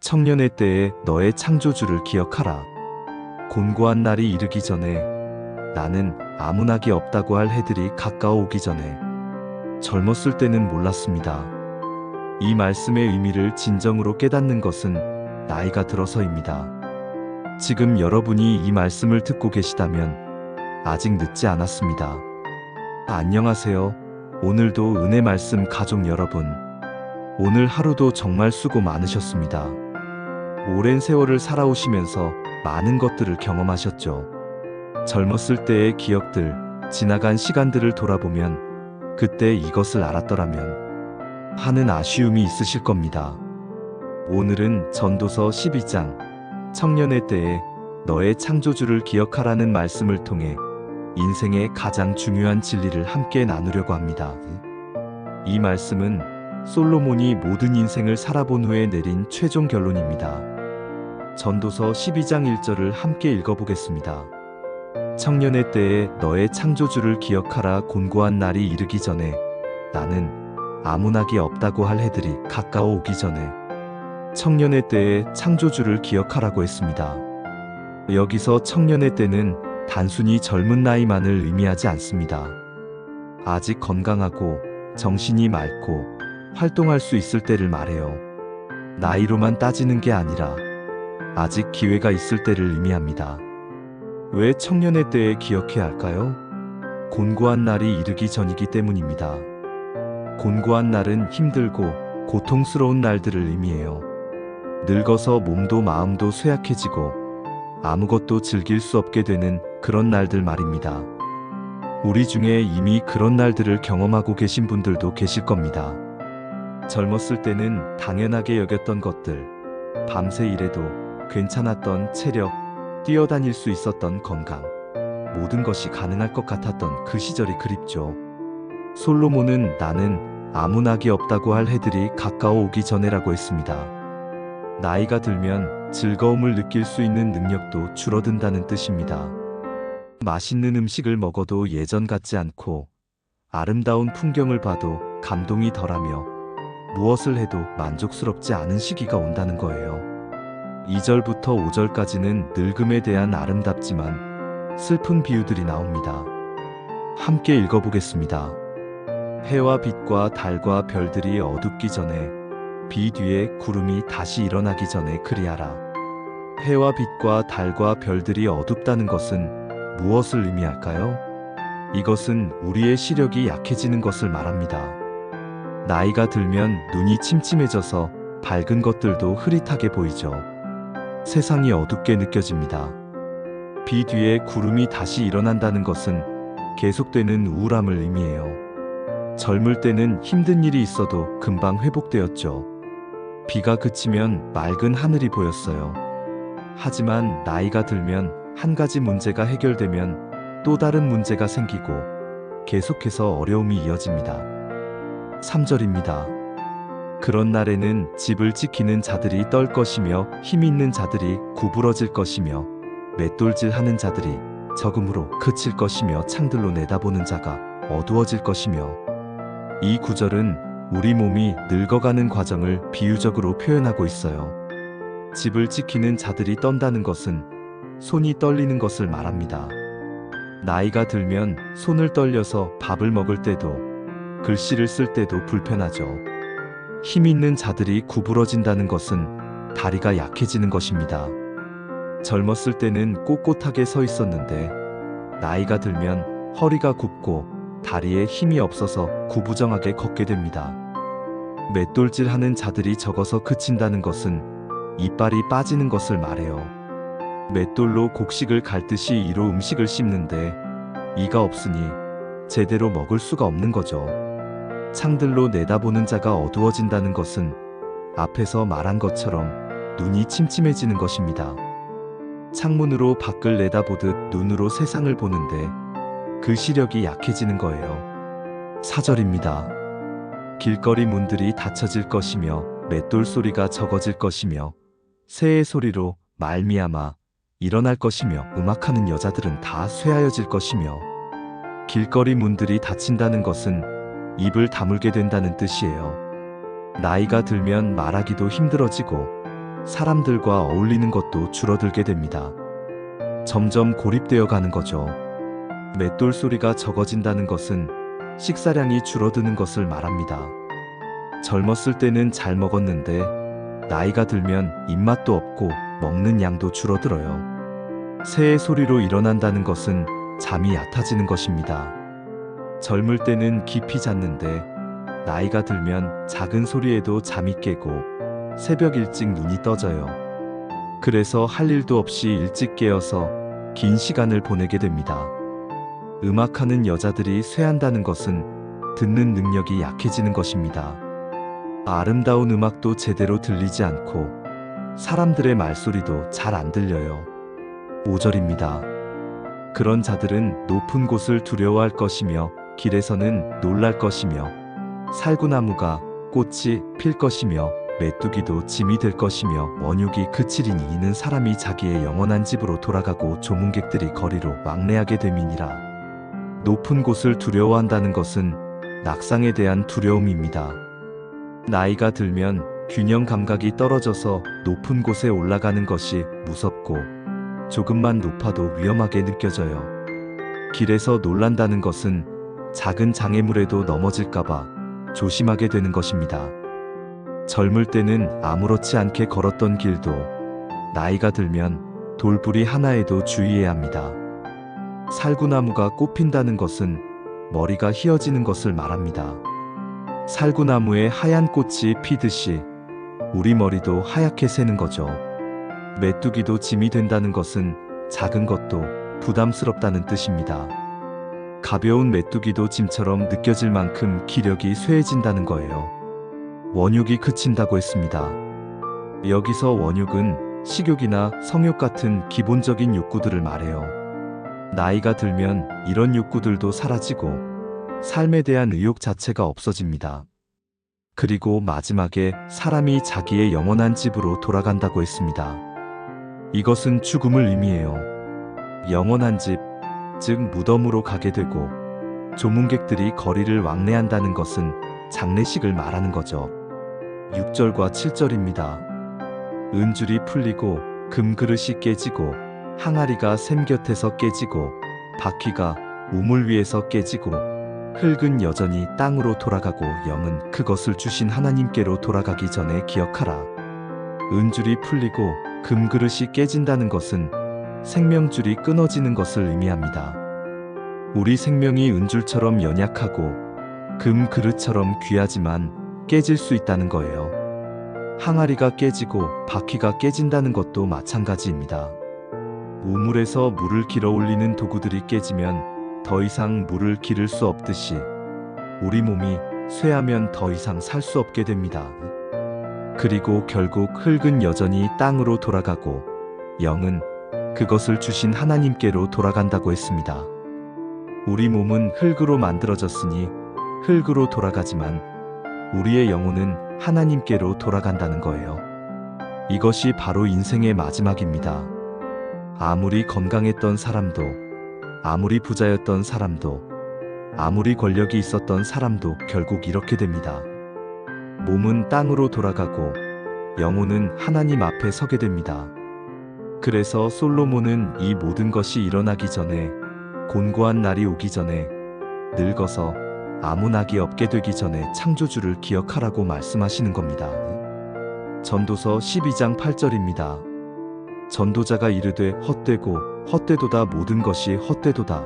청년의 때에 너의 창조주를 기억하라. 곤고한 날이 이르기 전에, 나는 아무나기 없다고 할 해들이 가까워 오기 전에. 젊었을 때는 몰랐습니다. 이 말씀의 의미를 진정으로 깨닫는 것은 나이가 들어서입니다. 지금 여러분이 이 말씀을 듣고 계시다면 아직 늦지 않았습니다. 안녕하세요. 오늘도 은혜 말씀 가족 여러분. 오늘 하루도 정말 수고 많으셨습니다. 오랜 세월을 살아오시면서 많은 것들을 경험하셨죠. 젊었을 때의 기억들, 지나간 시간들을 돌아보면 그때 이것을 알았더라면 하는 아쉬움이 있으실 겁니다. 오늘은 전도서 12장 청년의 때에 너의 창조주를 기억하라는 말씀을 통해 인생의 가장 중요한 진리를 함께 나누려고 합니다. 이 말씀은 솔로몬이 모든 인생을 살아본 후에 내린 최종 결론입니다. 전도서 12장 1절을 함께 읽어보겠습니다. 청년의 때에 너의 창조주를 기억하라. 곤고한 날이 이르기 전에, 나는 아무나기 없다고 할 해들이 가까워 오기 전에. 청년의 때에 창조주를 기억하라고 했습니다. 여기서 청년의 때는 단순히 젊은 나이만을 의미하지 않습니다. 아직 건강하고 정신이 맑고 활동할 수 있을 때를 말해요. 나이로만 따지는 게 아니라 아직 기회가 있을 때를 의미합니다. 왜 청년의 때에 기억해야 할까요? 곤고한 날이 이르기 전이기 때문입니다. 곤고한 날은 힘들고 고통스러운 날들을 의미해요. 늙어서 몸도 마음도 쇠약해지고 아무것도 즐길 수 없게 되는 그런 날들 말입니다. 우리 중에 이미 그런 날들을 경험하고 계신 분들도 계실 겁니다. 젊었을 때는 당연하게 여겼던 것들, 밤새 일해도 괜찮았던 체력, 뛰어다닐 수 있었던 건강, 모든 것이 가능할 것 같았던 그 시절이 그립죠. 솔로몬은 나는 아무나기 없다고 할 해들이 가까워 오기 전에라고 했습니다. 나이가 들면 즐거움을 느낄 수 있는 능력도 줄어든다는 뜻입니다. 맛있는 음식을 먹어도 예전 같지 않고, 아름다운 풍경을 봐도 감동이 덜하며, 무엇을 해도 만족스럽지 않은 시기가 온다는 거예요. 2절부터 5절까지는 늙음에 대한 아름답지만 슬픈 비유들이 나옵니다. 함께 읽어보겠습니다. 해와 빛과 달과 별들이 어둡기 전에, 비 뒤에 구름이 다시 일어나기 전에 그리하라. 해와 빛과 달과 별들이 어둡다는 것은 무엇을 의미할까요? 이것은 우리의 시력이 약해지는 것을 말합니다. 나이가 들면 눈이 침침해져서 밝은 것들도 흐릿하게 보이죠. 세상이 어둡게 느껴집니다. 비 뒤에 구름이 다시 일어난다는 것은 계속되는 우울함을 의미해요. 젊을 때는 힘든 일이 있어도 금방 회복되었죠. 비가 그치면 맑은 하늘이 보였어요. 하지만 나이가 들면 한 가지 문제가 해결되면 또 다른 문제가 생기고 계속해서 어려움이 이어집니다. 3절입니다. 그런 날에는 집을 지키는 자들이 떨 것이며 힘 있는 자들이 구부러질 것이며 맷돌질하는 자들이 적음으로 그칠 것이며 창들로 내다보는 자가 어두워질 것이며. 이 구절은 우리 몸이 늙어가는 과정을 비유적으로 표현하고 있어요. 집을 지키는 자들이 떤다는 것은 손이 떨리는 것을 말합니다. 나이가 들면 손을 떨려서 밥을 먹을 때도 글씨를 쓸 때도 불편하죠. 힘 있는 자들이 구부러진다는 것은 다리가 약해지는 것입니다. 젊었을 때는 꼿꼿하게 서 있었는데 나이가 들면 허리가 굽고 다리에 힘이 없어서 구부정하게 걷게 됩니다. 맷돌질하는 자들이 적어서 그친다는 것은 이빨이 빠지는 것을 말해요. 맷돌로 곡식을 갈듯이 이로 음식을 씹는데 이가 없으니 제대로 먹을 수가 없는 거죠. 창들로 내다보는 자가 어두워진다는 것은 앞에서 말한 것처럼 눈이 침침해지는 것입니다. 창문으로 밖을 내다보듯 눈으로 세상을 보는데 그 시력이 약해지는 거예요. 4절입니다. 길거리 문들이 닫혀질 것이며 맷돌 소리가 적어질 것이며 새의 소리로 말미암아 일어날 것이며 음악하는 여자들은 다 쇠하여질 것이며. 길거리 문들이 닫힌다는 것은 입을 다물게 된다는 뜻이에요. 나이가 들면 말하기도 힘들어지고 사람들과 어울리는 것도 줄어들게 됩니다. 점점 고립되어 가는 거죠. 맷돌 소리가 적어진다는 것은 식사량이 줄어드는 것을 말합니다. 젊었을 때는 잘 먹었는데 나이가 들면 입맛도 없고 먹는 양도 줄어들어요. 새의 소리로 일어난다는 것은 잠이 얕아지는 것입니다. 젊을 때는 깊이 잤는데 나이가 들면 작은 소리에도 잠이 깨고 새벽 일찍 눈이 떠져요. 그래서 할 일도 없이 일찍 깨어서 긴 시간을 보내게 됩니다. 음악하는 여자들이 쇠한다는 것은 듣는 능력이 약해지는 것입니다. 아름다운 음악도 제대로 들리지 않고 사람들의 말소리도 잘 안 들려요. 5절입니다. 그런 자들은 높은 곳을 두려워할 것이며 길에서는 놀랄 것이며 살구나무가 꽃이 필 것이며 메뚜기도 짐이 될 것이며 원육이 그치리니 이는 사람이 자기의 영원한 집으로 돌아가고 조문객들이 거리로 왕래하게 됨이니라. 높은 곳을 두려워한다는 것은 낙상에 대한 두려움입니다. 나이가 들면 균형 감각이 떨어져서 높은 곳에 올라가는 것이 무섭고 조금만 높아도 위험하게 느껴져요. 길에서 놀란다는 것은 작은 장애물에도 넘어질까봐 조심하게 되는 것입니다. 젊을 때는 아무렇지 않게 걸었던 길도 나이가 들면 돌부리 하나에도 주의해야 합니다. 살구나무가 꽃핀다는 것은 머리가 휘어지는 것을 말합니다. 살구나무에 하얀 꽃이 피듯이 우리 머리도 하얗게 새는 거죠. 메뚜기도 짐이 된다는 것은 작은 것도 부담스럽다는 뜻입니다. 가벼운 메뚜기도 짐처럼 느껴질 만큼 기력이 쇠해진다는 거예요. 원육이 그친다고 했습니다. 여기서 원육은 식욕이나 성욕 같은 기본적인 욕구들을 말해요. 나이가 들면 이런 욕구들도 사라지고 삶에 대한 의욕 자체가 없어집니다. 그리고 마지막에 사람이 자기의 영원한 집으로 돌아간다고 했습니다. 이것은 죽음을 의미해요. 영원한 집, 즉 무덤으로 가게 되고 조문객들이 거리를 왕래한다는 것은 장례식을 말하는 거죠. 6절과 7절입니다. 은줄이 풀리고 금그릇이 깨지고 항아리가 샘 곁에서 깨지고 바퀴가 우물 위에서 깨지고 흙은 여전히 땅으로 돌아가고 영은 그것을 주신 하나님께로 돌아가기 전에 기억하라. 은줄이 풀리고 금그릇이 깨진다는 것은 생명줄이 끊어지는 것을 의미합니다. 우리 생명이 은줄처럼 연약하고 금그릇처럼 귀하지만 깨질 수 있다는 거예요. 항아리가 깨지고 바퀴가 깨진다는 것도 마찬가지입니다. 우물에서 물을 길어 올리는 도구들이 깨지면 더 이상 물을 기를 수 없듯이 우리 몸이 쇠하면 더 이상 살 수 없게 됩니다. 그리고 결국 흙은 여전히 땅으로 돌아가고 영은 그것을 주신 하나님께로 돌아간다고 했습니다. 우리 몸은 흙으로 만들어졌으니 흙으로 돌아가지만 우리의 영혼은 하나님께로 돌아간다는 거예요. 이것이 바로 인생의 마지막입니다. 아무리 건강했던 사람도, 아무리 부자였던 사람도, 아무리 권력이 있었던 사람도 결국 이렇게 됩니다. 몸은 땅으로 돌아가고 영혼은 하나님 앞에 서게 됩니다. 그래서 솔로몬은 이 모든 것이 일어나기 전에, 곤고한 날이 오기 전에, 늙어서 아무 낙이 없게 되기 전에 창조주를 기억하라고 말씀하시는 겁니다. 전도서 12장 8절입니다. 전도자가 이르되 헛되고 헛되도다 모든 것이 헛되도다.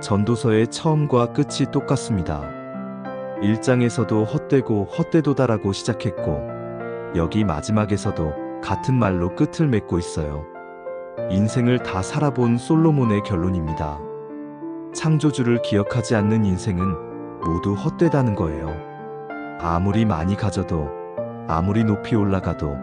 전도서의 처음과 끝이 똑같습니다. 1장에서도 헛되고 헛되도다라고 시작했고 여기 마지막에서도 같은 말로 끝을 맺고 있어요. 인생을 다 살아본 솔로몬의 결론입니다. 창조주를 기억하지 않는 인생은 모두 헛되다는 거예요. 아무리 많이 가져도, 아무리 높이 올라가도,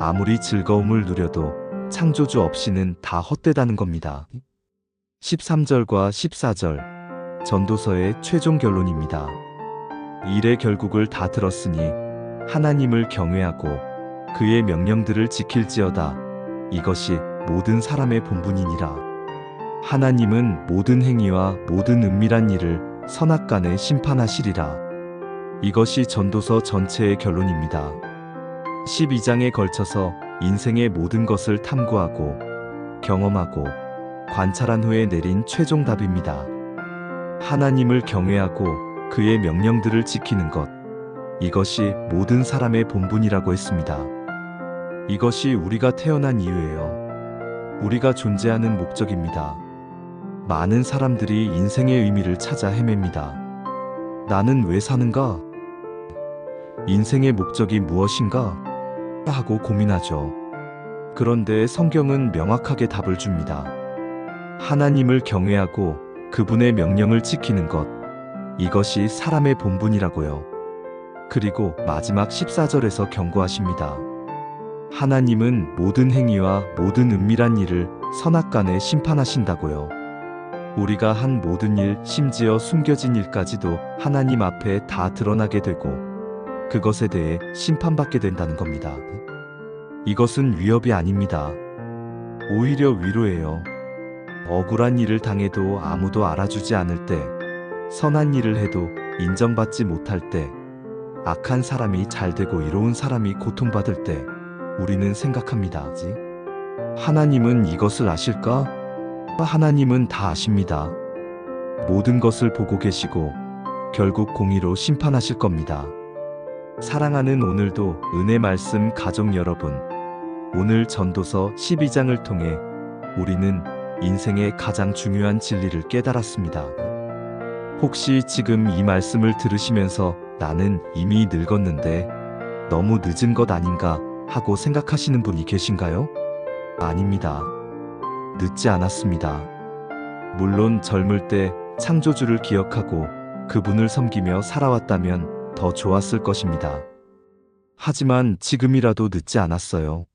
아무리 즐거움을 누려도 창조주 없이는 다 헛되다는 겁니다. 13절과 14절, 전도서의 최종 결론입니다. 일의 결국을 다 들었으니 하나님을 경외하고 그의 명령들을 지킬지어다. 이것이 모든 사람의 본분이니라. 하나님은 모든 행위와 모든 은밀한 일을 선악간에 심판하시리라. 이것이 전도서 전체의 결론입니다. 12장에 걸쳐서 인생의 모든 것을 탐구하고 경험하고 관찰한 후에 내린 최종 답입니다. 하나님을 경외하고 그의 명령들을 지키는 것. 이것이 모든 사람의 본분이라고 했습니다. 이것이 우리가 태어난 이유예요. 우리가 존재하는 목적입니다. 많은 사람들이 인생의 의미를 찾아 헤맵니다. 나는 왜 사는가? 인생의 목적이 무엇인가? 하고 고민하죠. 그런데 성경은 명확하게 답을 줍니다. 하나님을 경외하고 그분의 명령을 지키는 것. 이것이 사람의 본분이라고요. 그리고 마지막 14절에서 경고하십니다. 하나님은 모든 행위와 모든 은밀한 일을 선악간에 심판하신다고요. 우리가 한 모든 일, 심지어 숨겨진 일까지도 하나님 앞에 다 드러나게 되고 그것에 대해 심판받게 된다는 겁니다. 이것은 위협이 아닙니다. 오히려 위로예요. 억울한 일을 당해도 아무도 알아주지 않을 때, 선한 일을 해도 인정받지 못할 때, 악한 사람이 잘되고 이로운 사람이 고통받을 때 우리는 생각합니다. 하나님은 이것을 아실까? 하나님은 다 아십니다. 모든 것을 보고 계시고 결국 공의로 심판하실 겁니다. 사랑하는 오늘도 은혜 말씀 가족 여러분, 오늘 전도서 12장을 통해 우리는 인생의 가장 중요한 진리를 깨달았습니다. 혹시 지금 이 말씀을 들으시면서 나는 이미 늙었는데 너무 늦은 것 아닌가 하고 생각하시는 분이 계신가요? 아닙니다. 늦지 않았습니다. 물론 젊을 때 창조주를 기억하고 그분을 섬기며 살아왔다면 더 좋았을 것입니다. 하지만 지금이라도 늦지 않았어요.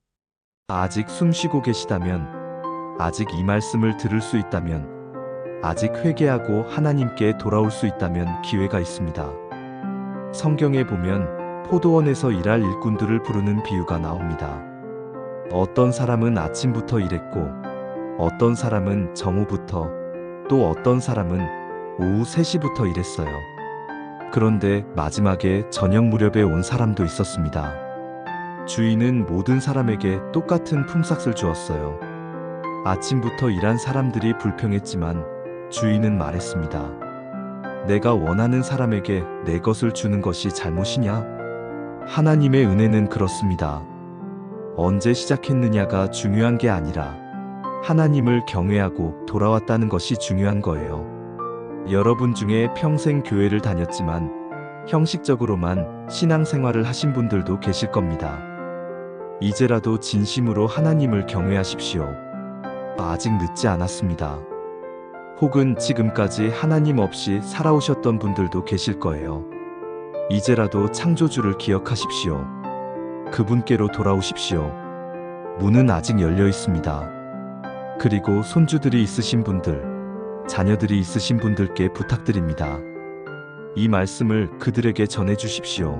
아직 숨 쉬고 계시다면, 아직 이 말씀을 들을 수 있다면, 아직 회개하고 하나님께 돌아올 수 있다면 기회가 있습니다. 성경에 보면 포도원에서 일할 일꾼들을 부르는 비유가 나옵니다. 어떤 사람은 아침부터 일했고, 어떤 사람은 정오부터, 또 어떤 사람은 오후 3시부터 일했어요. 그런데 마지막에 저녁 무렵에 온 사람도 있었습니다. 주인은 모든 사람에게 똑같은 품삯을 주었어요. 아침부터 일한 사람들이 불평했지만 주인은 말했습니다. 내가 원하는 사람에게 내 것을 주는 것이 잘못이냐? 하나님의 은혜는 그렇습니다. 언제 시작했느냐가 중요한 게 아니라 하나님을 경외하고 돌아왔다는 것이 중요한 거예요. 여러분 중에 평생 교회를 다녔지만 형식적으로만 신앙생활을 하신 분들도 계실 겁니다. 이제라도 진심으로 하나님을 경외하십시오. 아직 늦지 않았습니다. 혹은 지금까지 하나님 없이 살아오셨던 분들도 계실 거예요. 이제라도 창조주를 기억하십시오. 그분께로 돌아오십시오. 문은 아직 열려 있습니다. 그리고 손주들이 있으신 분들, 자녀들이 있으신 분들께 부탁드립니다. 이 말씀을 그들에게 전해 주십시오.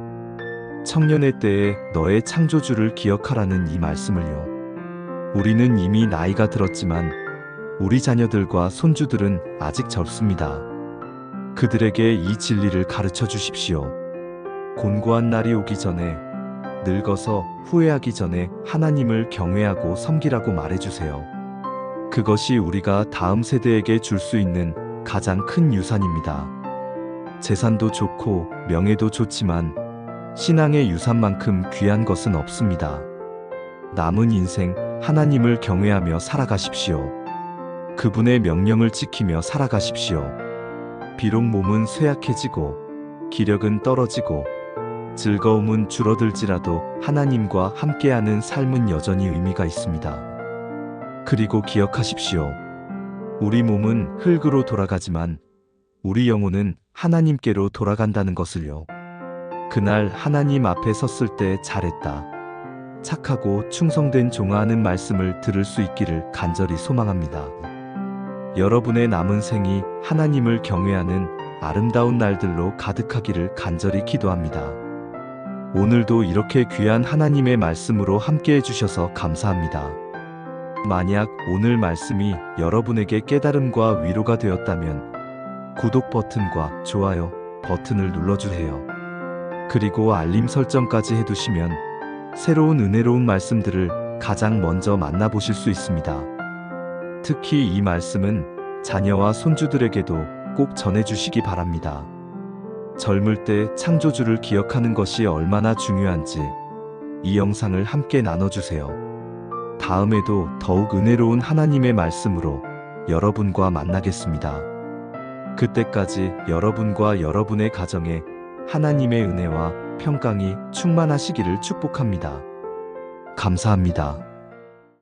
청년의 때에 너의 창조주를 기억하라는 이 말씀을요. 우리는 이미 나이가 들었지만 우리 자녀들과 손주들은 아직 젊습니다. 그들에게 이 진리를 가르쳐 주십시오. 곤고한 날이 오기 전에, 늙어서 후회하기 전에 하나님을 경외하고 섬기라고 말해주세요. 그것이 우리가 다음 세대에게 줄 수 있는 가장 큰 유산입니다. 재산도 좋고 명예도 좋지만 신앙의 유산만큼 귀한 것은 없습니다. 남은 인생 하나님을 경외하며 살아가십시오. 그분의 명령을 지키며 살아가십시오. 비록 몸은 쇠약해지고 기력은 떨어지고 즐거움은 줄어들지라도 하나님과 함께하는 삶은 여전히 의미가 있습니다. 그리고 기억하십시오. 우리 몸은 흙으로 돌아가지만 우리 영혼은 하나님께로 돌아간다는 것을요. 그날 하나님 앞에 섰을 때 잘했다, 착하고 충성된 종아 하는 말씀을 들을 수 있기를 간절히 소망합니다. 여러분의 남은 생이 하나님을 경외하는 아름다운 날들로 가득하기를 간절히 기도합니다. 오늘도 이렇게 귀한 하나님의 말씀으로 함께 해주셔서 감사합니다. 만약 오늘 말씀이 여러분에게 깨달음과 위로가 되었다면 구독 버튼과 좋아요 버튼을 눌러주세요. 그리고 알림 설정까지 해두시면 새로운 은혜로운 말씀들을 가장 먼저 만나보실 수 있습니다. 특히 이 말씀은 자녀와 손주들에게도 꼭 전해주시기 바랍니다. 젊을 때 창조주를 기억하는 것이 얼마나 중요한지 이 영상을 함께 나눠주세요. 다음에도 더욱 은혜로운 하나님의 말씀으로 여러분과 만나겠습니다. 그때까지 여러분과 여러분의 가정에 하나님의 은혜와 평강이 충만하시기를 축복합니다. 감사합니다.